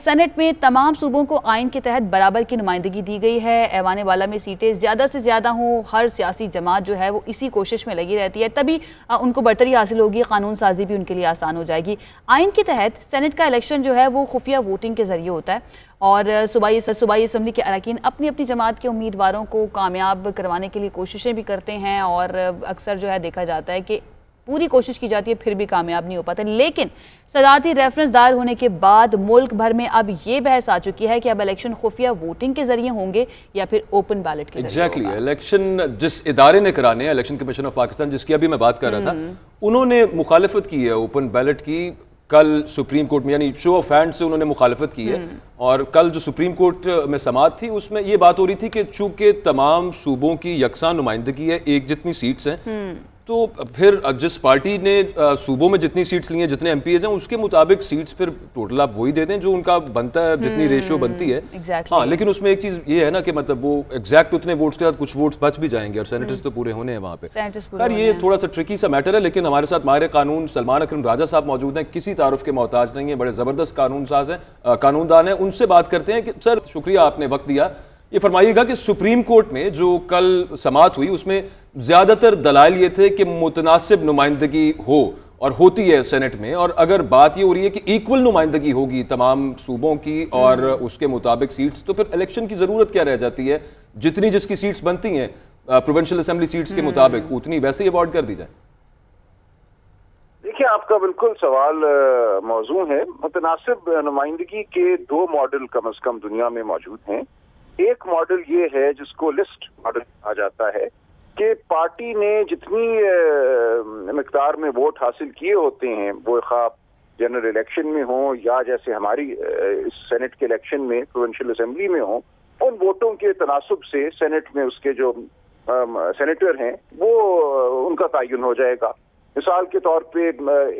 Senate में तमाम सूबों को आइन के तहत बराबर की नुमाइंदगी दी गई है। ऐवान वाला में सीटें ज़्यादा से ज़्यादा हों, हर सियासी जमात जो है वो इसी कोशिश में लगी रहती है, तभी उनको बढ़तरी हासिल होगी, कानून साजी भी उनके लिए आसान हो जाएगी। आइन के तहत सेनेट का इलेक्शन जो है वो खुफिया वोटिंग के ज़रिए होता है और सूबाई असम्बली के अरकान अपनी अपनी जमात के उम्मीदवारों को कामयाब करवाने के लिए कोशिशें भी करते हैं और अक्सर जो है देखा जाता है कि पूरी कोशिश की जाती है फिर भी कामयाब नहीं हो पाते। लेकिन सदारती रेफरेंस दायर होने के बाद मुल्क भर में अब ये बहस आ चुकी है कि अब इलेक्शन खुफिया वोटिंग के जरिए होंगे या फिर ओपन बैलेट के जरिए। एग्जैक्टली इलेक्शन जिस इदारे ने कराने, इलेक्शन कमीशन ऑफ पाकिस्तान जिसकी अभी मैं बात कर रहा था, उन्होंने मुखालफत की है ओपन बैलेट की। कल सुप्रीम कोर्ट में यानी शो ऑफ हैंड से उन्होंने मुखालफत की है और कल जो सुप्रीम कोर्ट में समाअत थी उसमें ये बात हो रही थी कि चूंकि तमाम सूबों की यकसा नुमाइंदगी है, एक जितनी सीट्स हैं, तो फिर जिस पार्टी ने सूबों में जितनी सीट्स ली हैं, जितने एमपीएज हैं, उसके मुताबिक सीट्स फिर टोटल आप वही दे दें जो उनका बनता है, जितनी रेशियो बनती है। हाँ, लेकिन उसमें एक चीज ये है ना कि मतलब वो एग्जैक्ट उतने वोट्स के साथ कुछ वोट्स बच भी जाएंगे और सेनेटर्स तो पूरे होने हैं वहाँ पे। यार ये थोड़ा सा ट्रिकी सा मैटर है, लेकिन हमारे साथ माहिर कानून सलमान अकरम राजा साहब मौजूद हैं, किसी तारुफ के मोहताज नहीं है, बड़े जबरदस्त कानून साज हैं, कानूनदान है। उनसे बात करते हैं कि सर शुक्रिया आपने वक्त दिया। ये फरमाइएगा कि सुप्रीम कोर्ट में जो कल समाअत हुई उसमें ज्यादातर दलाइल ये थे कि मुतनासिब नुमाइंदगी हो और होती है सेनेट में, और अगर बात ये हो रही है कि इक्वल नुमाइंदगी होगी तमाम सूबों की और उसके मुताबिक सीट्स, तो फिर इलेक्शन की जरूरत क्या रह जाती है? जितनी जिसकी सीट्स बनती हैं प्रोविंशियल असेंबली सीट्स के मुताबिक उतनी वैसे ही अवॉर्ड कर दी जाए। देखिए, आपका बिल्कुल सवाल मौजू है। मुतनासिब नुमाइंदगी के दो मॉडल कम अज कम दुनिया में मौजूद हैं। एक मॉडल ये है जिसको लिस्ट मॉडल कहा जाता है कि पार्टी ने जितनी मिकदार में वोट हासिल किए होते हैं, वो ख़ास जनरल इलेक्शन में हो या जैसे हमारी सेनेट के इलेक्शन में प्रोविंशियल असेंबली में हो, उन वोटों के तनासुब से सेनेट में उसके जो सेनेटर हैं वो उनका तयन हो जाएगा। मिसाल के तौर पे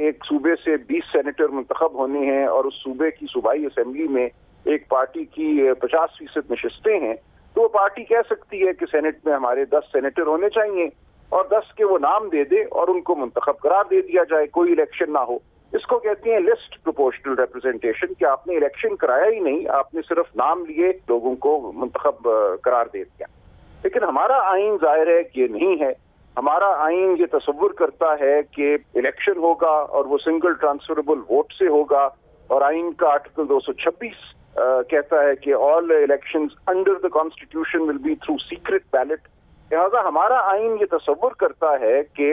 एक सूबे से 20 सेनेटर मुंतखब होने हैं और उस सूबे की सूबाई असेंबली में एक पार्टी की 50% नशिस्तें हैं, तो वो पार्टी कह सकती है कि सेनेट में हमारे 10 सेनेटर होने चाहिए और 10 के वो नाम दे दे और उनको मुंतखब करार दे दिया जाए, कोई इलेक्शन ना हो। इसको कहते हैं लिस्ट प्रोपोर्शनल रिप्रेजेंटेशन, कि आपने इलेक्शन कराया ही नहीं, आपने सिर्फ नाम लिए, लोगों को मुंतखब करार दे दिया। लेकिन हमारा आइन जाहिर है कि ये नहीं है। हमारा आइन ये तसव्वुर करता है कि इलेक्शन होगा और वो सिंगल ट्रांसफरेबल वोट से होगा, और आइन का आर्टिकल 226 कहता है कि all elections under the constitution will be through secret ballot. लिहाजा हमारा आइन ये तसव्वुर करता है कि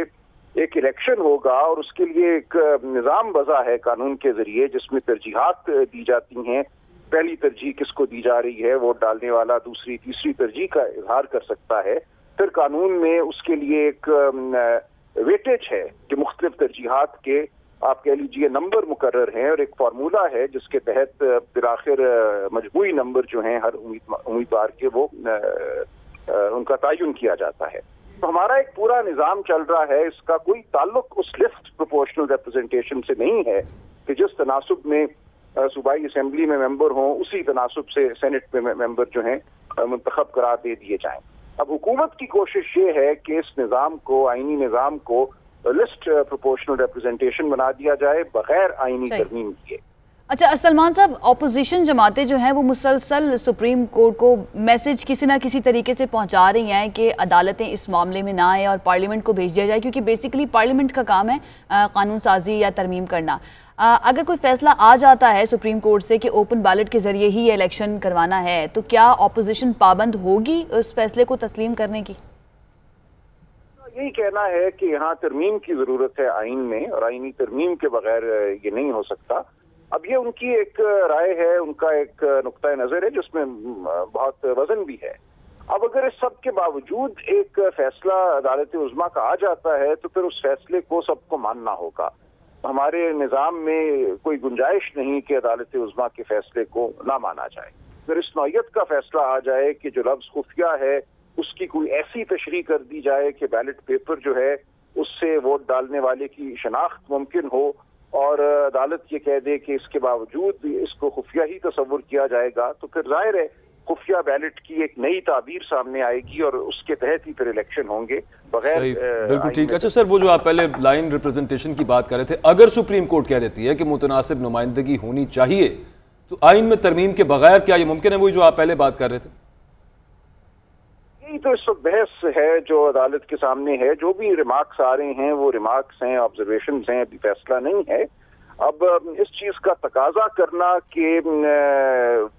एक इलेक्शन होगा और उसके लिए एक निज़ाम वज़ा है कानून के जरिए जिसमें तरजीहात दी जाती हैं। पहली तरजीह किसको दी जा रही है, वोट डालने वाला दूसरी तीसरी तरजीह का इजहार कर सकता है। फिर कानून में उसके लिए एक वेटेज है कि मुख्तलिफ तरजीहात के आप कह लीजिए नंबर मुकर्रर हैं और एक फार्मूला है जिसके तहत फिर आखिर मजबूरी नंबर जो हैं हर उम्मीदवार के वो उनका तयन किया जाता है। तो हमारा एक पूरा निज़ाम चल रहा है, इसका कोई ताल्लुक उस लिस्ट प्रोपोर्शनल रिप्रेजेंटेशन से नहीं है कि जिस तनासुब में सूबाई असेंबली में मेंबर हों उसी तनासुब से सेनेट में मेंबर जो हैं मुंतखब करार दे दिए जाएं। अब हुकूमत की कोशिश ये है कि इस निज़ाम को, आइनी निज़ाम को लिस्ट प्रोपोर्शनल रिप्रेजेंटेशन बना दिया जाए बगैर आइनी तरमीम किए। अच्छा सलमान साहब, ऑपोजिशन जमातें जो हैं वो मुसलसल सुप्रीम कोर्ट को मैसेज किसी ना किसी तरीके से पहुंचा रही हैं कि अदालतें इस मामले में ना आए और पार्लियामेंट को भेज दिया जाए, क्योंकि बेसिकली पार्लियामेंट का काम है कानून साजी या तरमीम करना। अगर कोई फैसला आ जाता है सुप्रीम कोर्ट से कि ओपन बैलेट के जरिए ही इलेक्शन करवाना है, तो क्या ऑपोजिशन पाबंद होगी उस फैसले को तस्लीम करने की? यही कहना है कि यहाँ तरमीम की जरूरत है आइन में, और आइनी तरमीम के बगैर ये नहीं हो सकता। अब ये उनकी एक राय है, उनका एक नुक्ता नजर है जिसमें बहुत वजन भी है। अब अगर इस सब के बावजूद एक फैसला अदालत उज़्मा का आ जाता है तो फिर उस फैसले को सबको मानना होगा। हमारे निज़ाम में कोई गुंजाइश नहीं कि अदालत उज़्मा के फैसले को ना माना जाए। अगर इस नौयत का फैसला आ जाए कि जो लफ्ज़ खुफिया है उसकी कोई ऐसी तशरीह कर दी जाए कि बैलेट पेपर जो है उससे वोट डालने वाले की शनाख्त मुमकिन हो, और अदालत ये कह दे कि इसके बावजूद इसको खुफिया ही तस्वुर किया जाएगा, तो फिर जाहिर है खुफिया बैलेट की एक नई ताबीर सामने आएगी और उसके तहत ही फिर इलेक्शन होंगे बगैर। बिल्कुल ठीक है। अच्छा सर, वो जो आप पहले लाइन रिप्रेजेंटेशन की बात कर रहे थे, अगर सुप्रीम कोर्ट कह देती है कि मुतनासिब नुमाइंदगी होनी चाहिए, तो आइन में तरमीम के बगैर क्या ये मुमकिन है, वही जो आप पहले बात कर रहे थे? यही तो इस वक्त बहस है जो अदालत के सामने है। जो भी रिमार्क्स आ रहे हैं वो रिमार्क्स हैं, ऑब्जर्वेशन हैं, अभी फैसला नहीं है। अब इस चीज का तकाजा करना कि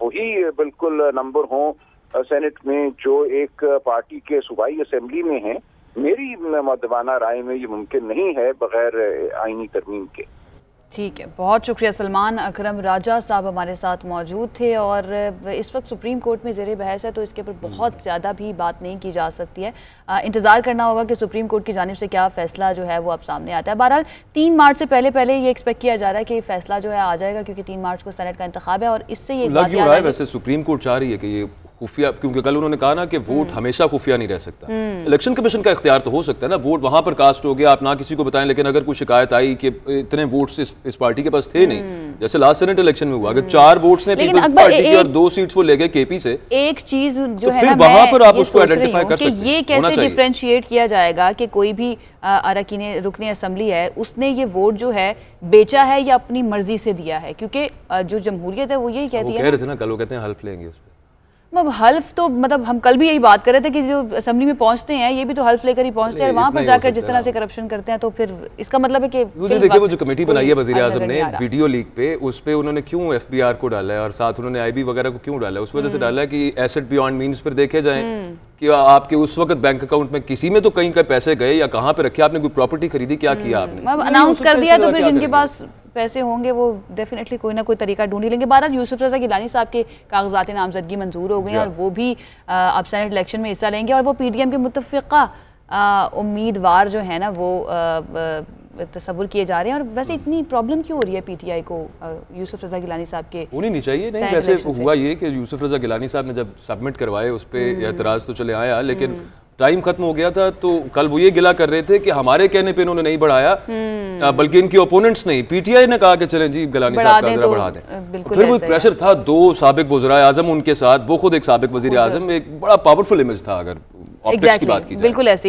वही बिल्कुल नंबर हो सेनेट में जो एक पार्टी के सूबाई असेंबली में है, मेरी मुद्दवाना राय में ये मुमकिन नहीं है बगैर आईनी तरमीम के। ठीक है, बहुत शुक्रिया। सलमान अकरम राजा साहब हमारे साथ मौजूद थे और इस वक्त सुप्रीम कोर्ट में ज़ेरे बहस है तो इसके ऊपर बहुत ज़्यादा भी बात नहीं की जा सकती है। इंतज़ार करना होगा कि सुप्रीम कोर्ट की जानिब से क्या फ़ैसला जो है वो अब सामने आता है। बहरहाल 3 मार्च से पहले ये एक्सपेक्ट किया जा रहा है कि फ़ैसला जो है आ जाएगा, क्योंकि 3 मार्च को सेनेट का इंतखाब है। और इससे ये लग रहा है वैसे सुप्रीम कोर्ट चाह रही है कि ये खुफिया, क्योंकि कल उन्होंने कहा ना कि वोट हमेशा खुफिया नहीं रह सकता। इलेक्शन कमीशन का इख्तियार तो हो सकता है ना, वोट वहां पर कास्ट हो गया, आप ना किसी को बताएं, लेकिन अगर कोई शिकायत आई कि इतने वोट्स इस पार्टी के पास थे नहीं, जैसे लास्ट सेनेट इलेक्शन में हुआ, अगर 4 वोट्स ने पीपल्स पार्टी की और 2 सीट्स वो ले गए केपी से, एक चीज जो तो है फिर ना, वहां पर आप उसको आइडेंटिफाई कर सकते हैं। ये कैसे डिफरेंशिएट किया जाएगा कि कोई भी अरकान रुकनी असम्बली है, उसने ये वोट जो है बेचा है या अपनी मर्जी से दिया है, क्योंकि जो जमहूरियत है वो यही कहती है। कह रहे थे ना कल, वो कहते हैं हल्फ लेंगे उस पर। हल्फ तो मतलब हम कल भी यही बात कर रहे थे कि जो असेंबली में पहुंचते हैं ये भी तो हल्फ लेकर ही पहुंचते हैं, वहां पर जाकर जिस तरह से करप्शन करते हैं, तो फिर इसका मतलब है कि देखिए वो जो कमेटी बनाई है वजीर आजम ने वीडियो लीक पे, उस पे उन्होंने क्यों FBI को डाला है और साथ उन्होंने IB वगैरह को क्यों डाला है? उस वजह से डाला है कि एसेट बियॉन्ड मीन्स पर देखे जाएं कि आपके उस वक्त बैंक अकाउंट में किसी में तो कहीं का पैसे गए या कहाँ पे रखे, आपने कोई प्रॉपर्टी खरीदी, क्या किया आपने, अनाउंस कर दिया, तो फिर जिनके पास पैसे होंगे वो डेफिनेटली कोई ना कोई तरीका ढूंढ ही लेंगे। बहरहाल यूसुफ रजा गिलानी साहब के कागजात नामजदगी मंजूर हो गए हैं और वो भी अब सेनेट इलेक्शन में हिस्सा लेंगे और वो PDM के मुतफ़िक़ा उम्मीदवार जो है ना वो तस्वुर किए जा रहे हैं। और वैसे इतनी प्रॉब्लम क्यों हो रही है PTI को यूसुफ रजा गिलानी साहब के? होनी नहीं चाहिए। नहीं, वैसे हुआ ये कि यूसुफ रजा गिलानी साहब ने जब सबमिट करवाए उस पर एतराज़ तो चले आया, लेकिन टाइम खत्म हो गया था। तो कल वो ये गिला कर रहे थे कि हमारे कहने पे इन्होंने नहीं बढ़ाया, बल्कि इनके ओपोनेंट्स नहीं, PTI ने कहा कि चलें जी गिलानी साहब का जरा बढ़ा दें। फिर वो प्रेशर था 2 साबिक वज़राए आज़म उनके साथ, वो खुद एक साबिक वज़ीर आज़म, एक बड़ा पावरफुल इमेज था अगर ऑप्टिक्स की बात की जाए। बिल्कुल ऐसी है।